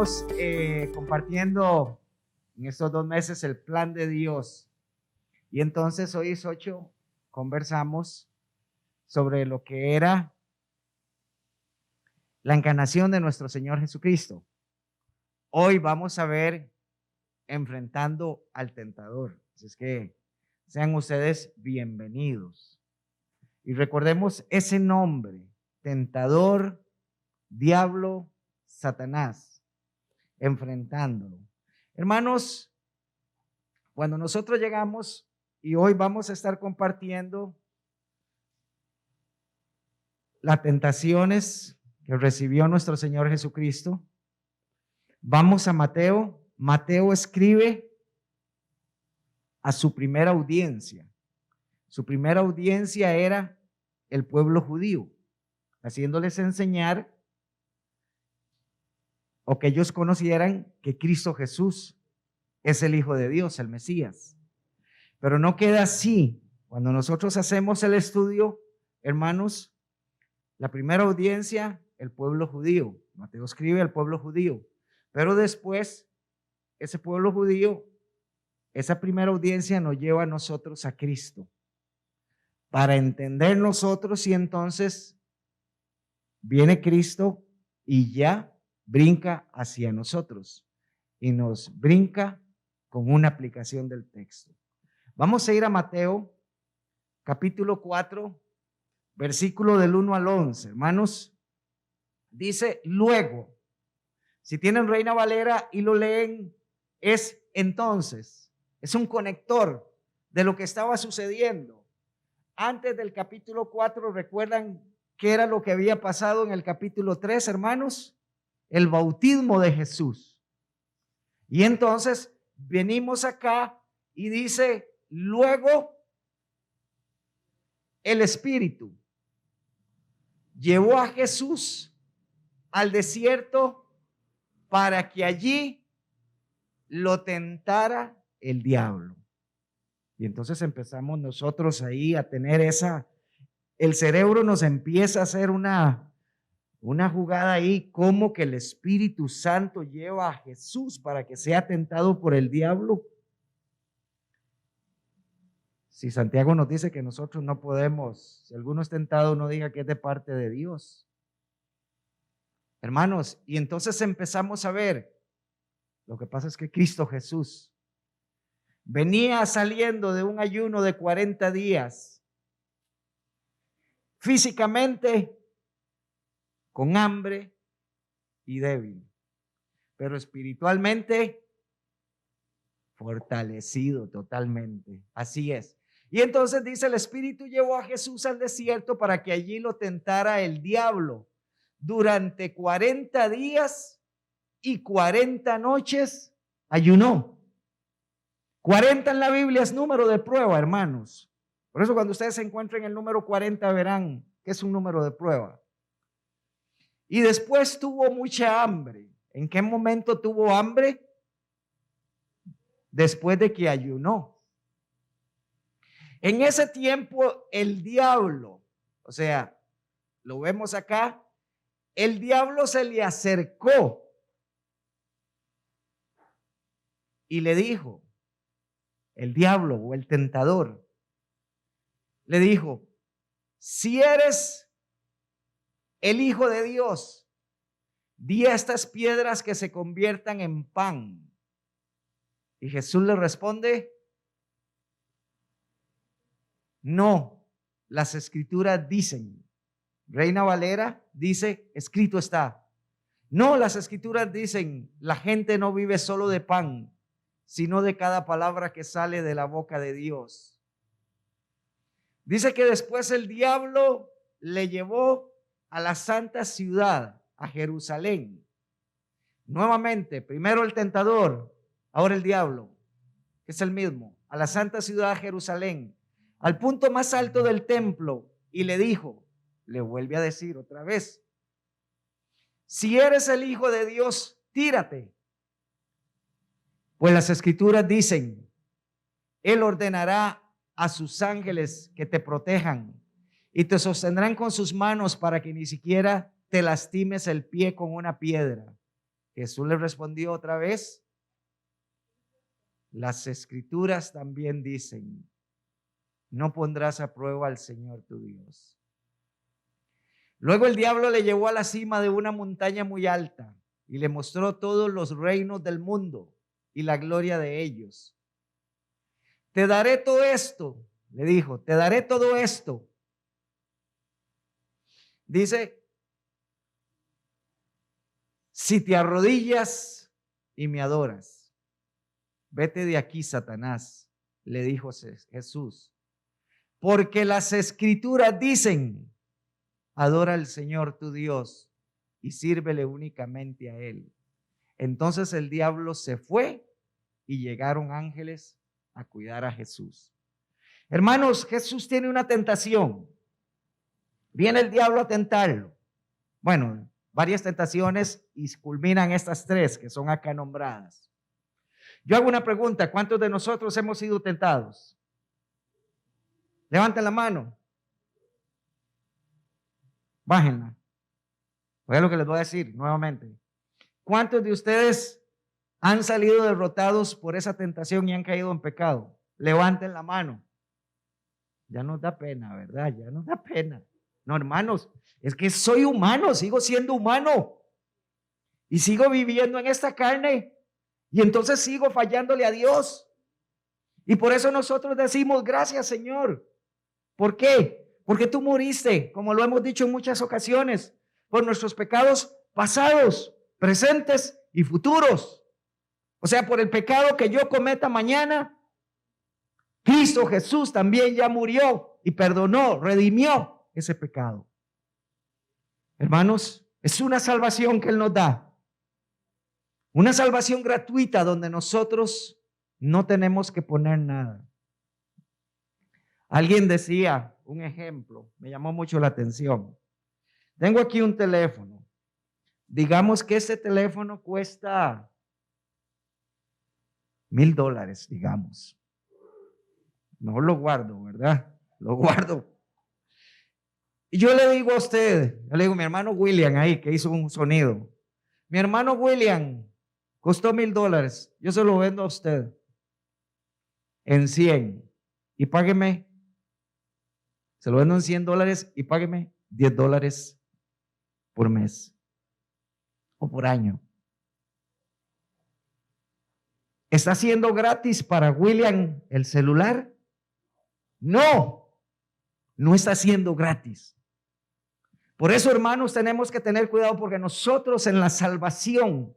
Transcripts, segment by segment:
estamos compartiendo en estos 2 meses el plan de Dios. Y entonces hoy es 8, conversamos sobre lo que era la encarnación de nuestro Señor Jesucristo. Hoy vamos a ver enfrentando al tentador. Así es que sean ustedes bienvenidos. Y recordemos ese nombre, tentador, diablo, Satanás, enfrentándolo. Hermanos, cuando nosotros llegamos, y hoy vamos a estar compartiendo las tentaciones que recibió nuestro Señor Jesucristo, vamos a Mateo. Mateo escribe a su primera audiencia. Su primera audiencia era el pueblo judío, haciéndoles enseñar o que ellos conocieran que Cristo Jesús es el Hijo de Dios, el Mesías. Pero no queda así. Cuando nosotros hacemos el estudio, hermanos, la primera audiencia, el pueblo judío. Mateo escribe al pueblo judío. Pero después, ese pueblo judío, esa primera audiencia nos lleva a nosotros a Cristo. Para entender nosotros, y entonces viene Cristo y ya brinca hacia nosotros. Y nos brinca con una aplicación del texto. Vamos a ir a Mateo, capítulo 4, versículo del 1 al 11. Hermanos, dice luego. Si tienen Reina Valera y lo leen, es entonces. Es un conector de lo que estaba sucediendo. Antes del capítulo 4, ¿recuerdan qué era lo que había pasado en el capítulo 3, hermanos? El bautismo de Jesús. Y entonces venimos acá y dice, luego el Espíritu llevó a Jesús al desierto para que allí lo tentara el diablo. Y entonces empezamos nosotros ahí a tener el cerebro nos empieza a hacer una jugada ahí, como que el Espíritu Santo lleva a Jesús para que sea tentado por el diablo. Si Santiago nos dice que nosotros no podemos, si alguno es tentado, no diga que es de parte de Dios. Hermanos, y entonces empezamos a ver, lo que pasa es que Cristo Jesús venía saliendo de un ayuno de 40 días, físicamente con hambre y débil, pero espiritualmente fortalecido totalmente. Así es. Y entonces dice, el Espíritu llevó a Jesús al desierto para que allí lo tentara el diablo. Durante 40 días y 40 noches ayunó. 40 en la Biblia es número de prueba, hermanos. Por eso cuando ustedes se encuentren el número 40 verán que es un número de prueba. Y después tuvo mucha hambre. ¿En qué momento tuvo hambre? Después de que ayunó. En ese tiempo el diablo, o sea, lo vemos acá, el diablo se le acercó y le dijo, el diablo o el tentador, le dijo, si eres el Hijo de Dios, di a estas piedras que se conviertan en pan. Y Jesús le responde, no, las escrituras dicen, Reina Valera dice, escrito está. No, las escrituras dicen, la gente no vive solo de pan, sino de cada palabra que sale de la boca de Dios. Dice que después el diablo le llevó a la santa ciudad, a Jerusalén. Nuevamente, primero el tentador, ahora el diablo, que es el mismo, a la santa ciudad, Jerusalén, al punto más alto del templo, y le dijo, le vuelve a decir otra vez, si eres el Hijo de Dios, tírate. Pues las escrituras dicen, Él ordenará a sus ángeles que te protejan y te sostendrán con sus manos para que ni siquiera te lastimes el pie con una piedra. Jesús le respondió otra vez, las escrituras también dicen, no pondrás a prueba al Señor tu Dios. Luego el diablo le llevó a la cima de una montaña muy alta y le mostró todos los reinos del mundo y la gloria de ellos. Te daré todo esto, le dijo, te daré todo esto. Dice, si te arrodillas y me adoras. Vete de aquí, Satanás, le dijo Jesús, porque las escrituras dicen, adora al Señor tu Dios y sírvele únicamente a Él. Entonces el diablo se fue y llegaron ángeles a cuidar a Jesús. Hermanos, Jesús tiene una tentación. Viene el diablo a tentarlo. Bueno, varias tentaciones y culminan estas tres que son acá nombradas. Yo hago una pregunta, ¿cuántos de nosotros hemos sido tentados? Levanten la mano. Bájenla. Oigan lo que les voy a decir nuevamente. ¿Cuántos de ustedes han salido derrotados por esa tentación y han caído en pecado? Levanten la mano. Ya nos da pena, ¿verdad? Ya nos da pena. No, hermanos, es que soy humano, sigo siendo humano. Y sigo viviendo en esta carne. Y entonces sigo fallándole a Dios. Y por eso nosotros decimos, gracias, Señor. ¿Por qué? Porque tú moriste, como lo hemos dicho en muchas ocasiones, por nuestros pecados pasados, presentes y futuros. O sea, por el pecado que yo cometa mañana, Cristo Jesús también ya murió y perdonó, redimió ese pecado. Hermanos, es una salvación que Él nos da. Una salvación gratuita donde nosotros no tenemos que poner nada. Alguien decía, un ejemplo, me llamó mucho la atención. Tengo aquí un teléfono. Digamos que ese teléfono cuesta $1,000, digamos. No lo guardo, ¿verdad? Lo guardo. Y yo le digo a usted, yo le digo a mi hermano William ahí, que hizo un sonido. Mi hermano William costó $1,000. Yo se lo vendo a usted en 100 y págueme. Se lo vendo en $100 y págueme $10 por mes o por año. ¿Está siendo gratis para William el celular? No, no está siendo gratis. Por eso, hermanos, tenemos que tener cuidado porque nosotros en la salvación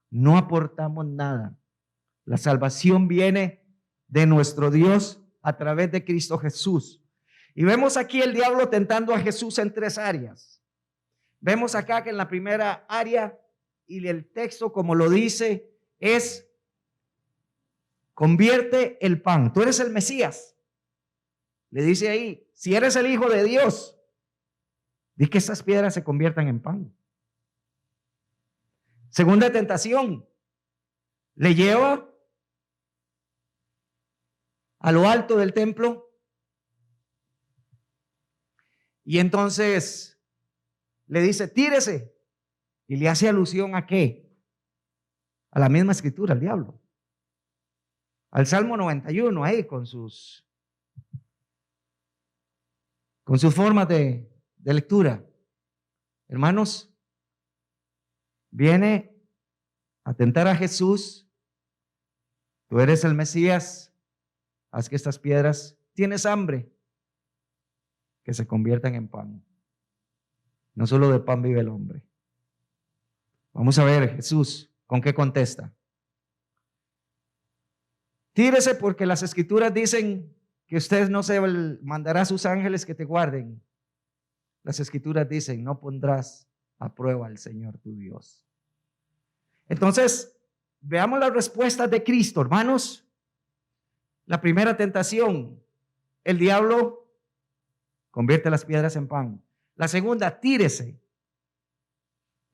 no aportamos nada. La salvación viene de nuestro Dios a través de Cristo Jesús. Y vemos aquí el diablo tentando a Jesús en tres áreas. Vemos acá que en la primera área, y el texto como lo dice, es convierte el pan. Tú eres el Mesías. Le dice ahí, si eres el Hijo de Dios, di que esas piedras se conviertan en pan. Segunda tentación, le lleva a lo alto del templo y entonces le dice, tírese. Y le hace alusión ¿a qué? A la misma escritura, al diablo. Al Salmo 91, ahí con sus formas de lectura. Hermanos, viene a tentar a Jesús. Tú eres el Mesías, haz que estas piedras, tienes hambre, que se conviertan en pan. No solo de pan vive el hombre. Vamos a ver Jesús con qué contesta. Tírese porque las escrituras dicen que usted no se mandará a sus ángeles que te guarden. Las escrituras dicen, no pondrás a prueba al Señor tu Dios. Entonces, veamos las respuestas de Cristo, hermanos. La primera tentación, el diablo convierte las piedras en pan. La segunda, tírese.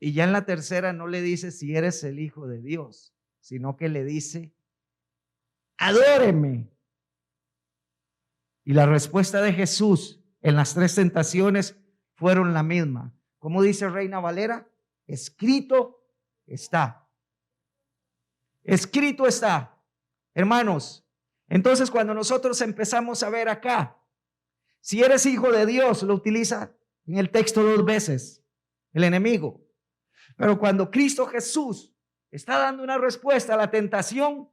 Y ya en la tercera no le dice si eres el Hijo de Dios, sino que le dice, adóreme. Y la respuesta de Jesús en las tres tentaciones fueron la misma. ¿Cómo dice Reina Valera? Escrito está. Escrito está. Hermanos, entonces cuando nosotros empezamos a ver acá, si eres hijo de Dios, lo utiliza en el texto 2 veces, el enemigo. Pero cuando Cristo Jesús está dando una respuesta a la tentación,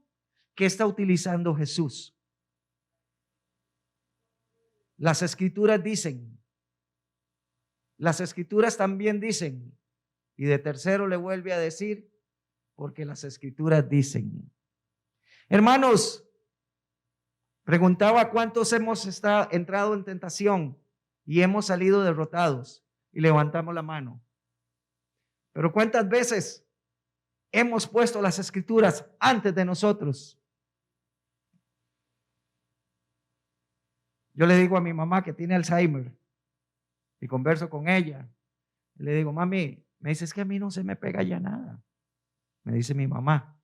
¿qué está utilizando Jesús? Las escrituras dicen, las escrituras también dicen, y de tercero le vuelve a decir, porque las escrituras dicen. Hermanos, preguntaba cuántos hemos entrado en tentación y hemos salido derrotados, y levantamos la mano. Pero ¿cuántas veces hemos puesto las escrituras antes de nosotros? Yo le digo a mi mamá que tiene Alzheimer y converso con ella. Y le digo, mami, me dice, es que a mí no se me pega ya nada. Me dice mi mamá,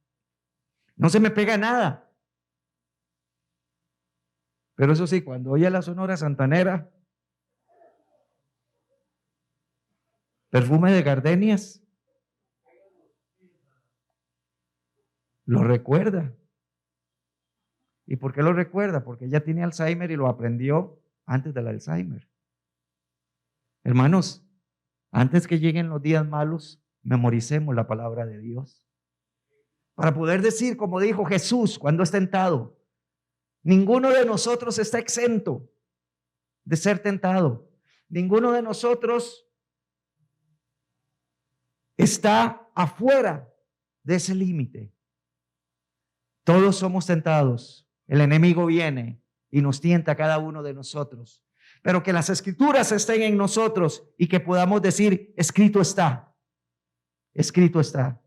no se me pega nada. Pero eso sí, cuando oye la Sonora Santanera, perfume de gardenias, lo recuerda. ¿Y por qué lo recuerda? Porque ella tiene Alzheimer y lo aprendió antes del Alzheimer. Hermanos, antes que lleguen los días malos, memoricemos la palabra de Dios. Para poder decir, como dijo Jesús cuando es tentado, ninguno de nosotros está exento de ser tentado. Ninguno de nosotros está afuera de ese límite. Todos somos tentados. El enemigo viene y nos tienta a cada uno de nosotros. Pero que las escrituras estén en nosotros y que podamos decir, escrito está. Escrito está.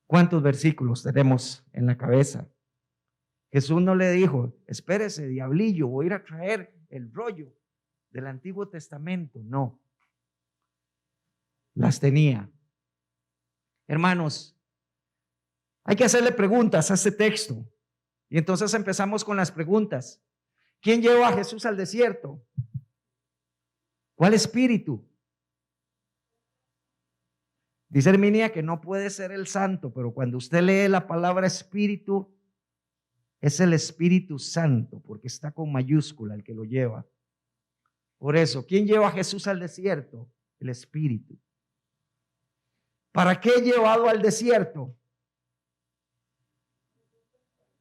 ¿Cuántos versículos tenemos en la cabeza? Jesús no le dijo, espérese, diablillo, voy a ir a traer el rollo del Antiguo Testamento. No. Las tenía. Hermanos, hay que hacerle preguntas a este texto. Y entonces empezamos con las preguntas. ¿Quién llevó a Jesús al desierto? ¿Cuál espíritu? Dice Herminia que no puede ser el santo, pero cuando usted lee la palabra espíritu, es el Espíritu Santo, porque está con mayúscula el que lo lleva. Por eso, ¿quién lleva a Jesús al desierto? El Espíritu. ¿Para qué llevado al desierto?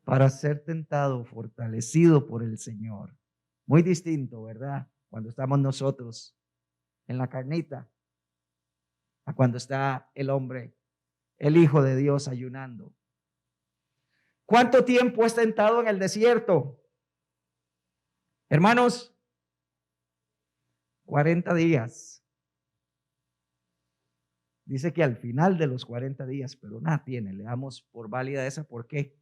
Para ser tentado, fortalecido por el Señor. Muy distinto, ¿verdad? Cuando estamos nosotros en la carnita, a cuando está el hombre, el Hijo de Dios ayunando. ¿Cuánto tiempo es tentado en el desierto? Hermanos, 40 días. Dice que al final de los 40 días, pero nada tiene, le damos por válida esa. ¿Por qué?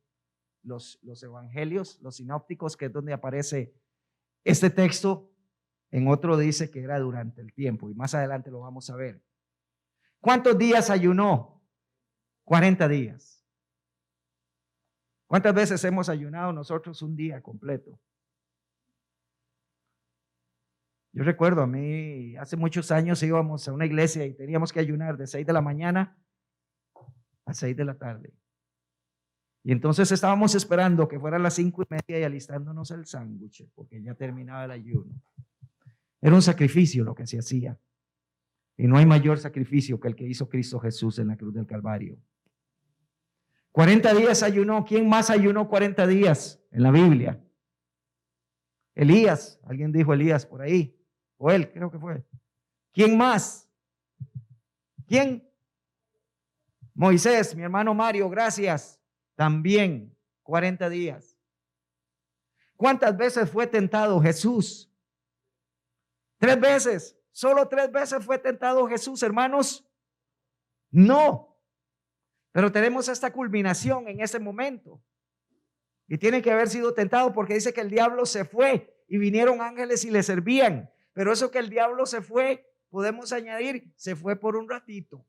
Los evangelios, los sinópticos, que es donde aparece este texto, en otro dice que era durante el tiempo, y más adelante lo vamos a ver. ¿Cuántos días ayunó? 40 días. ¿Cuántas veces hemos ayunado nosotros un día completo? Yo recuerdo, a mí hace muchos años íbamos a una iglesia y teníamos que ayunar de 6 de la mañana a 6 de la tarde. Y entonces estábamos esperando que fueran las 5:30 y alistándonos el sándwich, porque ya terminaba el ayuno. Era un sacrificio lo que se hacía. Y no hay mayor sacrificio que el que hizo Cristo Jesús en la cruz del Calvario. 40 días ayunó. ¿Quién más ayunó 40 días en la Biblia? Elías. Alguien dijo Elías por ahí. O él, creo que fue. ¿Quién más? ¿Quién? Moisés, mi hermano Mario, gracias. También 40 días. ¿Cuántas veces fue tentado Jesús? 3 veces. ¿Solo 3 veces fue tentado Jesús, hermanos? No. Pero tenemos esta culminación en ese momento. Y tiene que haber sido tentado porque dice que el diablo se fue y vinieron ángeles y le servían. Pero eso que el diablo se fue, podemos añadir, se fue por un ratito.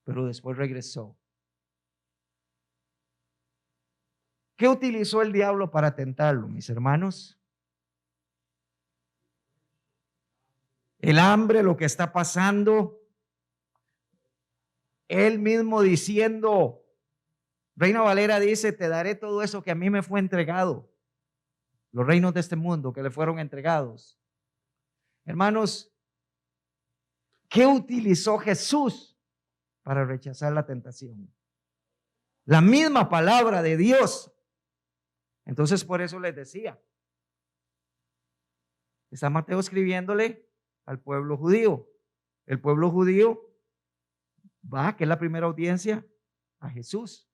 Pero después regresó. ¿Qué utilizó el diablo para tentarlo, mis hermanos? El hambre, lo que está pasando. Él mismo diciendo, Reina Valera dice, te daré todo eso que a mí me fue entregado. Los reinos de este mundo que le fueron entregados. Hermanos, ¿qué utilizó Jesús para rechazar la tentación? La misma palabra de Dios. Entonces por eso les decía, está Mateo escribiéndole al pueblo judío. El pueblo judío va, que es la primera audiencia, a Jesús.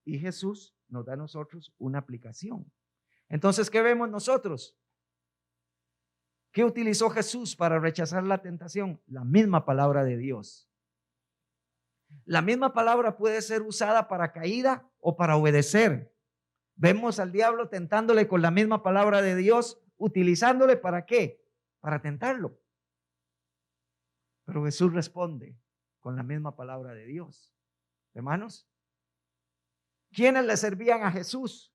Y Jesús nos da a nosotros una aplicación. Entonces, ¿qué vemos nosotros? ¿Qué utilizó Jesús para rechazar la tentación? La misma palabra de Dios. La misma palabra puede ser usada para caída o para obedecer. Vemos al diablo tentándole con la misma palabra de Dios, utilizándole ¿para qué? Para tentarlo. Pero Jesús responde con la misma palabra de Dios. Hermanos, ¿quiénes le servían a Jesús?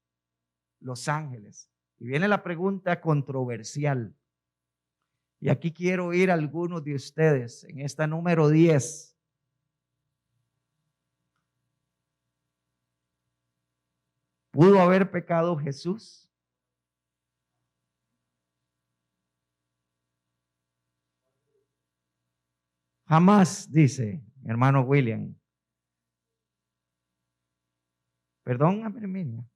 Los ángeles. Y viene la pregunta controversial. Y aquí quiero ir a algunos de ustedes en esta número 10. ¿Pudo haber pecado Jesús? Jamás, dice mi hermano William. Perdón, Herminia.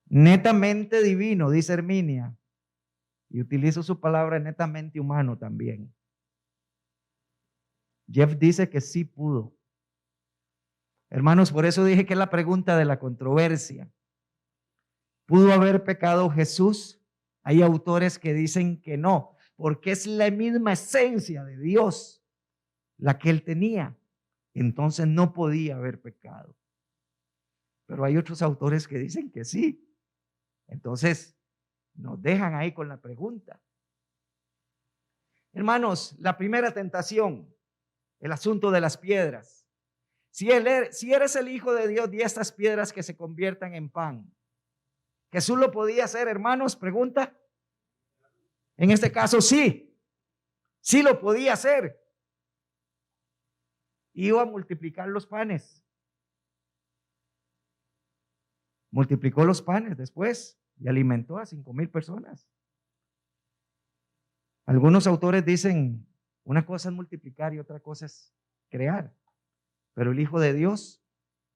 Netamente divino, dice Herminia. Y utilizo su palabra netamente humano también. Jeff dice que sí pudo. Hermanos, por eso dije que es la pregunta de la controversia. ¿Pudo haber pecado Jesús? Hay autores que dicen que no, porque es la misma esencia de Dios la que él tenía. Entonces no podía haber pecado. Pero hay otros autores que dicen que sí. Entonces nos dejan ahí con la pregunta. Hermanos, la primera tentación, el asunto de las piedras. Si eres el Hijo de Dios, di estas piedras que se conviertan en pan. ¿Jesús lo podía hacer, hermanos? Pregunta. En este caso sí, sí lo podía hacer. Iba a multiplicar los panes. Multiplicó los panes después y alimentó a 5,000 personas. Algunos autores dicen, una cosa es multiplicar y otra cosa es crear. Pero el Hijo de Dios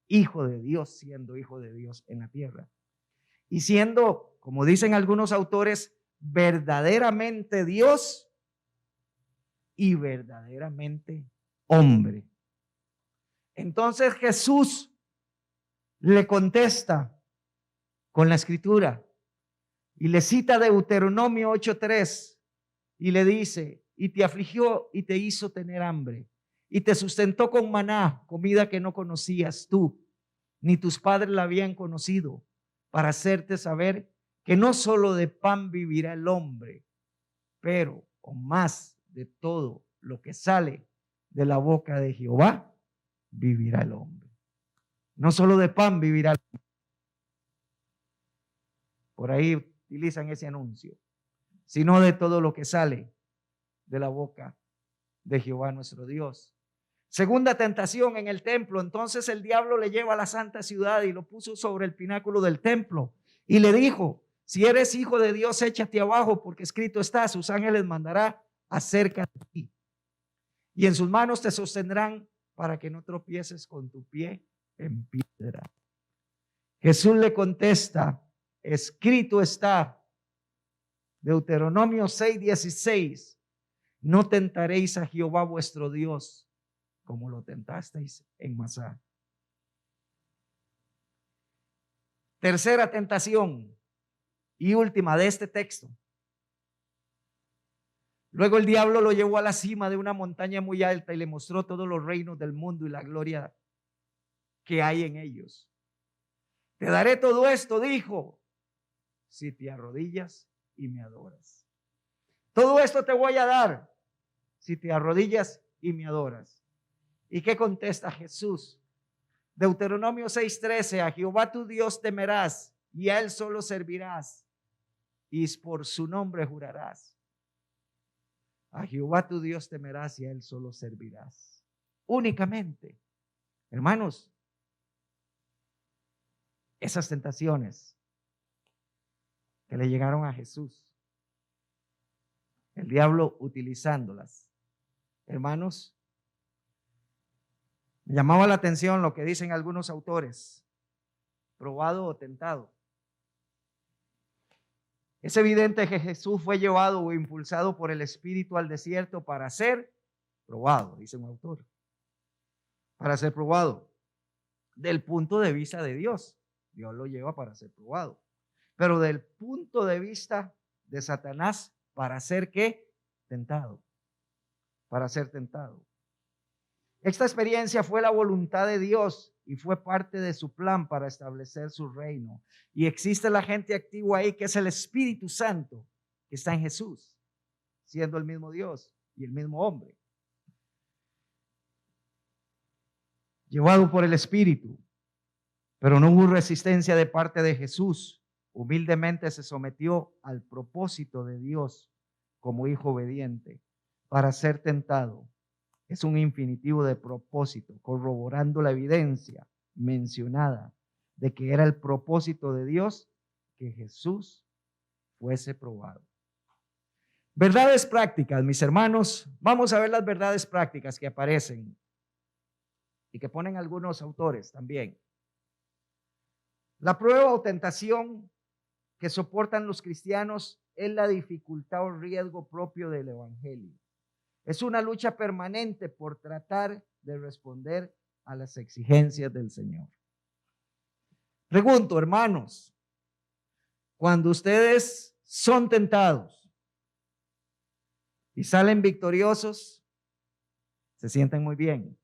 siendo Hijo de Dios en la tierra. Y siendo, como dicen algunos autores, verdaderamente Dios y verdaderamente hombre. Entonces Jesús le contesta con la escritura y le cita Deuteronomio 8:3 y le dice, y te afligió y te hizo tener hambre y te sustentó con maná, comida que no conocías tú, ni tus padres la habían conocido, para hacerte saber que no solo de pan vivirá el hombre, pero o más de todo lo que sale de la boca de Jehová, vivirá el hombre. No solo de pan vivirá el hombre. Por ahí utilizan ese anuncio, sino de todo lo que sale de la boca de Jehová nuestro Dios. Segunda tentación en el templo. Entonces el diablo le lleva a la santa ciudad y lo puso sobre el pináculo del templo y le dijo, si eres hijo de Dios, échate abajo, porque escrito está, sus ángeles mandará acerca de ti y en sus manos te sostendrán para que no tropieces con tu pie en piedra. Jesús le contesta, escrito está, Deuteronomio 6:16, no tentaréis a Jehová vuestro Dios como lo tentasteis en Masá. Tercera tentación y última de este texto. Luego el diablo lo llevó a la cima de una montaña muy alta y le mostró todos los reinos del mundo y la gloria que hay en ellos. Te daré todo esto, dijo, si te arrodillas y me adoras. Todo esto te voy a dar si te arrodillas y me adoras. ¿Y qué contesta Jesús? Deuteronomio 6:13, a Jehová tu Dios temerás y a él solo servirás y por su nombre jurarás. A Jehová tu Dios temerás y a él solo servirás. únicamente. Hermanos, esas tentaciones que le llegaron a Jesús, el diablo utilizándolas. Hermanos, me llamaba la atención lo que dicen algunos autores, probado o tentado. Es evidente que Jesús fue llevado o impulsado por el Espíritu al desierto para ser probado, dice un autor. Para ser probado. Del punto de vista de Dios, Dios lo lleva para ser probado. Pero del punto de vista de Satanás, ¿para ser qué? Tentado. Para ser tentado. Esta experiencia fue la voluntad de Dios y fue parte de su plan para establecer su reino. Y existe el agente activo ahí que es el Espíritu Santo que está en Jesús, siendo el mismo Dios y el mismo hombre. Llevado por el Espíritu, pero no hubo resistencia de parte de Jesús. Humildemente se sometió al propósito de Dios como hijo obediente para ser tentado. Es un infinitivo de propósito, corroborando la evidencia mencionada de que era el propósito de Dios que Jesús fuese probado. Verdades prácticas, mis hermanos. Vamos a ver las verdades prácticas que aparecen y que ponen algunos autores también. La prueba o tentación que soportan los cristianos es la dificultad o riesgo propio del evangelio. Es una lucha permanente por tratar de responder a las exigencias del Señor. Pregunto, hermanos, cuando ustedes son tentados y salen victoriosos, se sienten muy bien.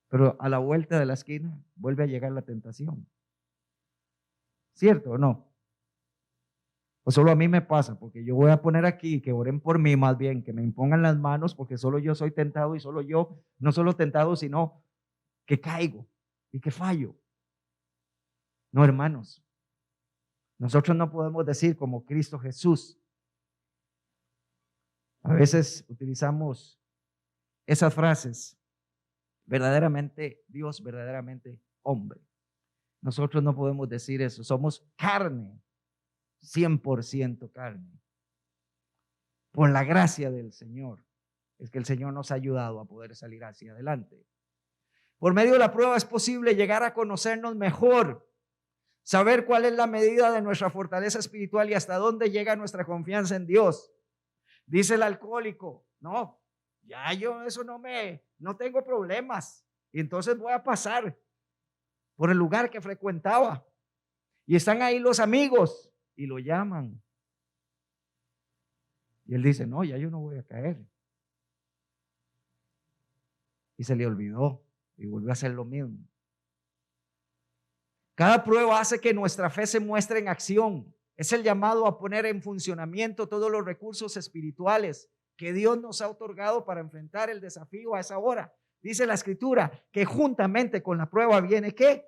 Pero a la vuelta de la esquina vuelve a llegar la tentación. ¿Cierto o no? O solo a mí me pasa, porque yo voy a poner aquí que oren por mí más bien, que me impongan las manos, porque solo yo soy tentado y solo yo, no solo tentado, sino que caigo y que fallo. No, hermanos, nosotros no podemos decir como Cristo Jesús. A veces utilizamos esas frases, verdaderamente Dios, verdaderamente hombre. Nosotros no podemos decir eso, somos carne. 100% carne. Por la gracia del Señor, es que el Señor nos ha ayudado a poder salir hacia adelante. Por medio de la prueba es posible llegar a conocernos mejor, saber cuál es la medida de nuestra fortaleza espiritual y hasta dónde llega nuestra confianza en Dios. Dice el alcohólico, no, ya yo eso no tengo problemas. Y entonces voy a pasar por el lugar que frecuentaba. Y están ahí los amigos. Y lo llaman. Y él dice, no, ya yo no voy a caer. Y se le olvidó y volvió a hacer lo mismo. Cada prueba hace que nuestra fe se muestre en acción. Es el llamado a poner en funcionamiento todos los recursos espirituales que Dios nos ha otorgado para enfrentar el desafío a esa hora. Dice la Escritura que juntamente con la prueba viene ¿qué?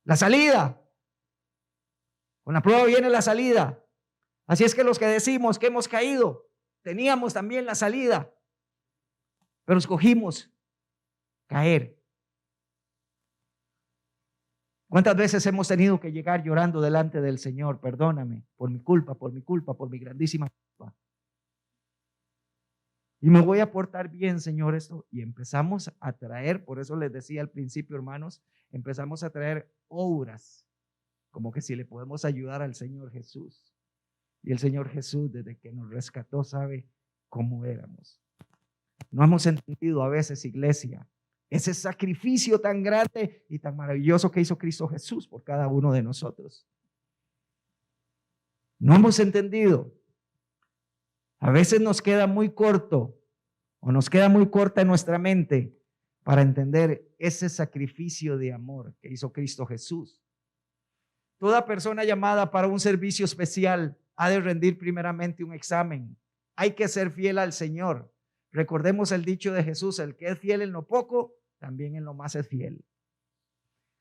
La salida. Con la prueba viene la salida. Así es que los que decimos que hemos caído, teníamos también la salida, pero escogimos caer. ¿Cuántas veces hemos tenido que llegar llorando delante del Señor? Perdóname, por mi culpa, por mi grandísima culpa. Y me voy a portar bien, Señor, esto. Y empezamos a traer, por eso les decía al principio, hermanos, empezamos a traer obras. Como que si le podemos ayudar al Señor Jesús. Y el Señor Jesús, desde que nos rescató, sabe cómo éramos. No hemos entendido a veces, iglesia, ese sacrificio tan grande y tan maravilloso que hizo Cristo Jesús por cada uno de nosotros. No hemos entendido. A veces nos queda muy corto o nos queda muy corta nuestra mente para entender ese sacrificio de amor que hizo Cristo Jesús. Toda persona llamada para un servicio especial ha de rendir primeramente un examen. Hay que ser fiel al Señor. Recordemos el dicho de Jesús, el que es fiel en lo poco, también en lo más es fiel.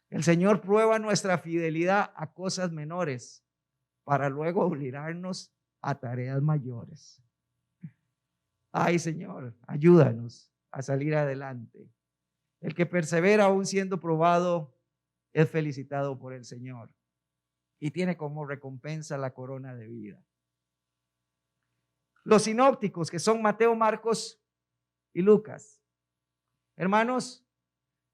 El Señor prueba nuestra fidelidad a cosas menores para luego obligarnos a tareas mayores. Ay, Señor, ayúdanos a salir adelante. El que persevera aún siendo probado es felicitado por el Señor y tiene como recompensa la corona de vida. Los sinópticos, que son Mateo, Marcos y Lucas, hermanos,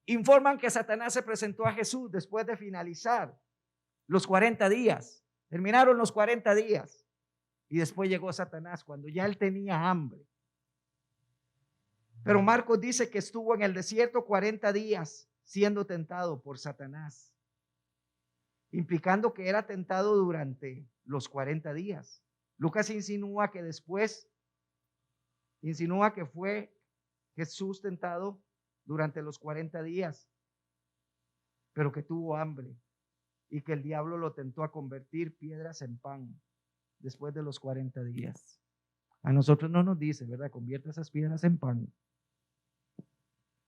informan que Satanás se presentó a Jesús después de finalizar los 40 días. Terminaron los 40 días y después llegó Satanás cuando ya él tenía hambre. Pero Marcos dice que estuvo en el desierto 40 días siendo tentado por Satanás, implicando que era tentado durante los 40 días. Lucas insinúa que fue Jesús tentado durante los 40 días, pero que tuvo hambre y que el diablo lo tentó a convertir piedras en pan después de los 40 días. A nosotros no nos dice, ¿verdad? Convierte esas piedras en pan.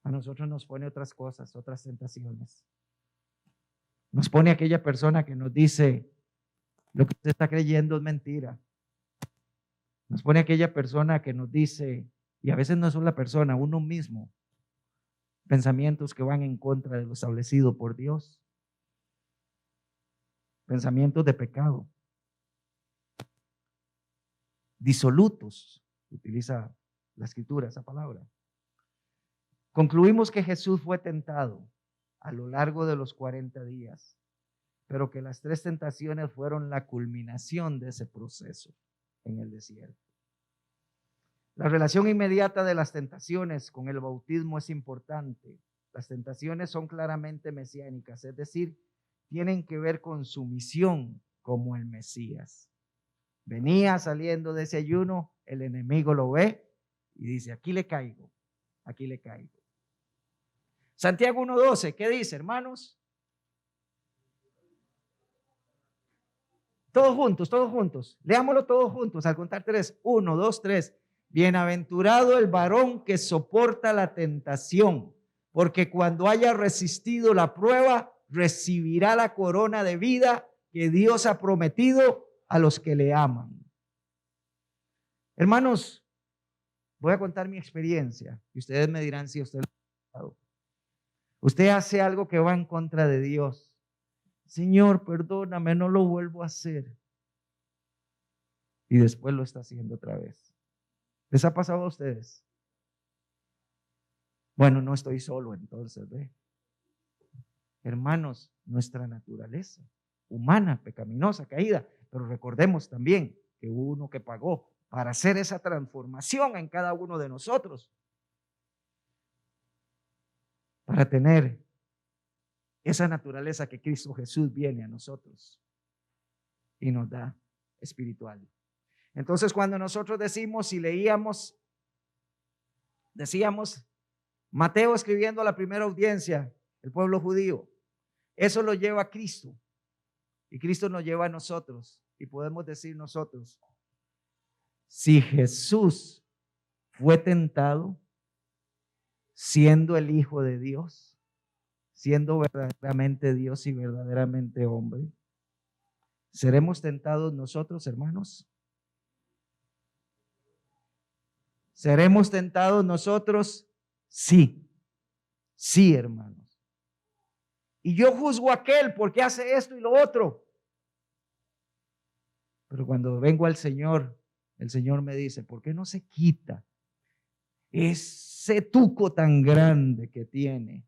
A nosotros nos pone otras cosas, otras tentaciones. Nos pone aquella persona que nos dice, lo que usted está creyendo es mentira. Nos pone aquella persona que nos dice, y a veces no es la persona, uno mismo, pensamientos que van en contra de lo establecido por Dios. Pensamientos de pecado. Disolutos, utiliza la escritura esa palabra. Concluimos que Jesús fue tentado a lo largo de los 40 días, pero que las 3 tentaciones fueron la culminación de ese proceso en el desierto. La relación inmediata de las tentaciones con el bautismo es importante. Las tentaciones son claramente mesiánicas, es decir, tienen que ver con su misión como el Mesías. Venía saliendo de ese ayuno, el enemigo lo ve y dice, aquí le caigo, aquí le caigo. Santiago 1:12, ¿qué dice, hermanos? Todos juntos. Leámoslo todos juntos al contar 3. 1, 2, 3. Bienaventurado el varón que soporta la tentación, porque cuando haya resistido la prueba, recibirá la corona de vida que Dios ha prometido a los que le aman. Hermanos, voy a contar mi experiencia y ustedes me dirán si usted lo ha pasado. Usted hace algo que va en contra de Dios. Señor, perdóname, no lo vuelvo a hacer. Y después lo está haciendo otra vez. ¿Les ha pasado a ustedes? Bueno, no estoy solo entonces, ¿ve? Hermanos, nuestra naturaleza humana, pecaminosa, caída, pero recordemos también que hubo uno que pagó para hacer esa transformación en cada uno de nosotros, para tener esa naturaleza que Cristo Jesús viene a nosotros y nos da espiritual. Entonces, cuando nosotros decimos y leíamos, decíamos, Mateo escribiendo a la primera audiencia, el pueblo judío, eso lo lleva a Cristo y Cristo nos lleva a nosotros y podemos decir nosotros, si Jesús fue tentado siendo el Hijo de Dios, siendo verdaderamente Dios y verdaderamente hombre, ¿seremos tentados nosotros, hermanos? ¿Seremos tentados nosotros? Sí, sí, hermanos. Y yo juzgo a aquel porque hace esto y lo otro. Pero cuando vengo al Señor, el Señor me dice, ¿por qué no se quita ese tuco tan grande que tiene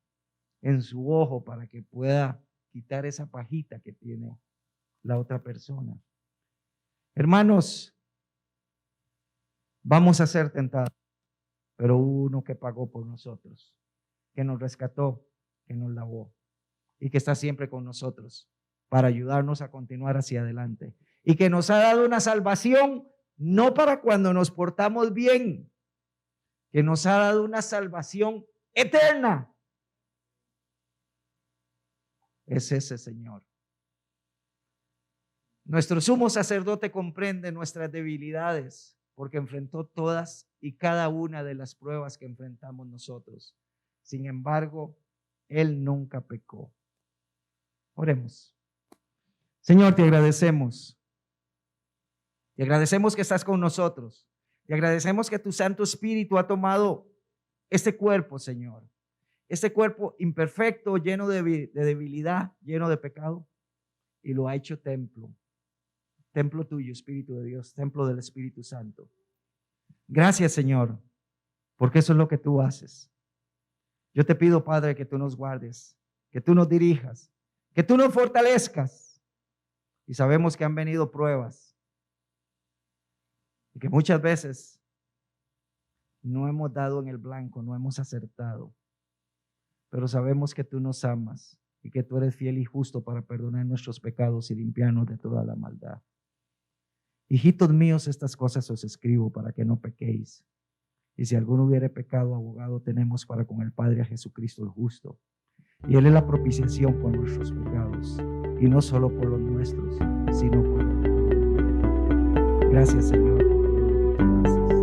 en su ojo para que pueda quitar esa pajita que tiene la otra persona? Hermanos, vamos a ser tentados, pero hubo uno que pagó por nosotros, que nos rescató, que nos lavó y que está siempre con nosotros para ayudarnos a continuar hacia adelante y que nos ha dado una salvación no para cuando nos portamos bien, que nos ha dado una salvación eterna. Es ese Señor. Nuestro sumo sacerdote comprende nuestras debilidades porque enfrentó todas y cada una de las pruebas que enfrentamos nosotros. Sin embargo, Él nunca pecó. Oremos. Señor, te agradecemos. Te agradecemos que estás con nosotros. Te agradecemos que tu Santo Espíritu ha tomado este cuerpo, Señor. Este cuerpo imperfecto, lleno de debilidad, lleno de pecado, y lo ha hecho templo. Templo tuyo, Espíritu de Dios, templo del Espíritu Santo. Gracias, Señor, porque eso es lo que tú haces. Yo te pido, Padre, que tú nos guardes, que tú nos dirijas, que tú nos fortalezcas. Y sabemos que han venido pruebas y que muchas veces no hemos dado en el blanco, no hemos acertado. Pero sabemos que tú nos amas y que tú eres fiel y justo para perdonar nuestros pecados y limpiarnos de toda la maldad. Hijitos míos, estas cosas os escribo para que no pequéis. Y si alguno hubiere pecado, abogado tenemos para con el Padre a Jesucristo el justo. Y Él es la propiciación por nuestros pecados, y no solo por los nuestros, sino por los de todos. Gracias, Señor. Gracias.